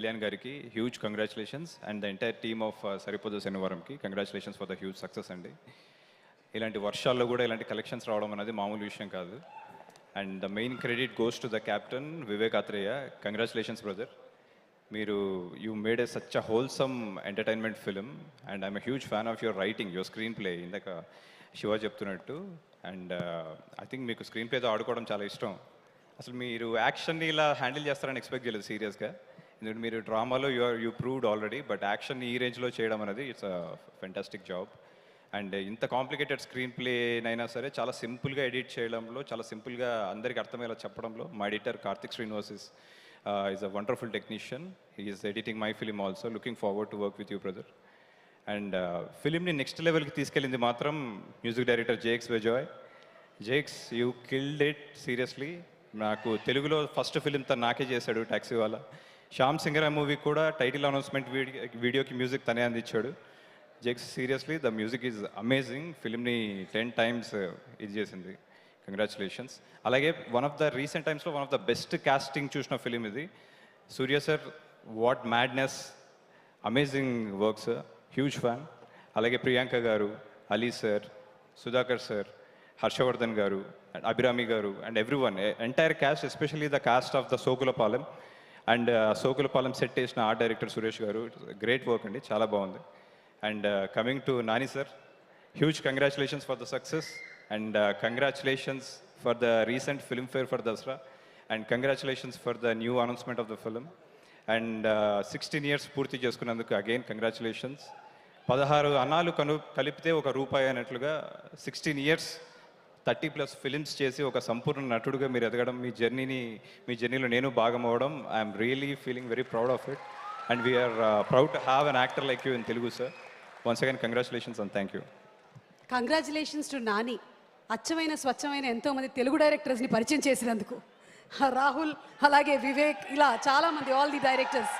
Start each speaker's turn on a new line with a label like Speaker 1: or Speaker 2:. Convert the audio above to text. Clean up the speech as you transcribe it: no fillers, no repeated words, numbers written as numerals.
Speaker 1: కళ్యాణ్ గారికి huge congratulations and the entire team of సరిపోదు శనివారంకి congratulations for the huge success అండి. ఇలాంటి వర్షాల్లో కూడా ఇలాంటి కలెక్షన్స్ రావడం అనేది మామూలు విషయం కాదు. And the main credit goes to the captain Vivek Athreya. Congratulations brother, మీరు you made a such a wholesome entertainment film and I'm a huge fan of your writing, your screenplay. ఇందాక శివ చెప్తున్నట్టు అండ్ ఐ థింక్ మీకు screen ప్లేతో ఆడుకోవడం చాలా ఇష్టం. అసలు మీరు యాక్షన్ని ఇలా హ్యాండిల్ చేస్తారని ఎక్స్పెక్ట్ చేయలేదు సీరియస్గా. ఎందుకంటే మీరు డ్రామాలో you proved already, but action ఈ రేంజ్లో చేయడం అనేది it's a fantastic job. And ఇంత కాంప్లికేటెడ్ స్క్రీన్ ప్లేనైనా సరే చాలా సింపుల్గా ఎడిట్ చేయడంలో, చాలా సింపుల్గా అందరికి అర్థమయ్యేలా చెప్పడంలో మా editor Karthik Srinivas is a wonderful technician. He is editing my film also. Looking forward to work with you brother. And ఫిలింని నెక్స్ట్ లెవెల్కి తీసుకెళ్ళింది మాత్రం music director Jakes Bejoy. Jakes, you killed it seriously. నాకు తెలుగులో ఫస్ట్ ఫిలిం తను నాకే చేశాడు, ట్యాక్సీ వాళ్ళ. శ్యామ్ సింగరా మూవీ కూడా టైటిల్ అనౌన్స్మెంట్ వీడియోకి మ్యూజిక్ తనే అందించాడు. Jakes, seriously the music is amazing. ఫిలింని 10 times ఇది చేసింది. కంగ్రాచులేషన్స్. అలాగే వన్ ఆఫ్ ద రీసెంట్ టైమ్స్లో one of the best casting చూసిన ఫిలిం ఇది. Suriya sir, what madness, amazing work sir, huge fan. అలాగే ప్రియాంక గారు, అలీ సార్, సుధాకర్ సార్, హర్షవర్ధన్ గారు, అభిరామి గారు and everyone, entire cast, especially the cast of the Sokulapalem and Sokulapalem set చేసిన art director Suresh గారు. Great work అండి, చాలా బాగుంది. And coming to Nani sir, huge congratulations for the success and congratulations for the recent Filmfare for Dasara and congratulations for the new announcement of the film. And 16 years పూర్తి చేసుకున్నందుకు again congratulations. 16 అన్నాలు కలిపితే ఒక రూపాయి అన్నట్లుగా 16 years 30+ ఫిలిమ్స్ చేసి ఒక సంపూర్ణ నటుడుగా మీరు ఎదగడం, మీ జర్నీలో నేను భాగం అవ్వడం, I am really feeling very proud of it. And we are proud to have an actor like you in Telugu sir. Once again congratulations and thank you.
Speaker 2: Congratulations to Nani. అచ్చమైన స్వచ్ఛమైన ఎంతోమంది తెలుగు డైరెక్టర్స్ని పరిచయం చేసినందుకు. రాహుల్, అలాగే వివేక్, ఇలా చాలామంది, ఆల్ ది డైరెక్టర్స్.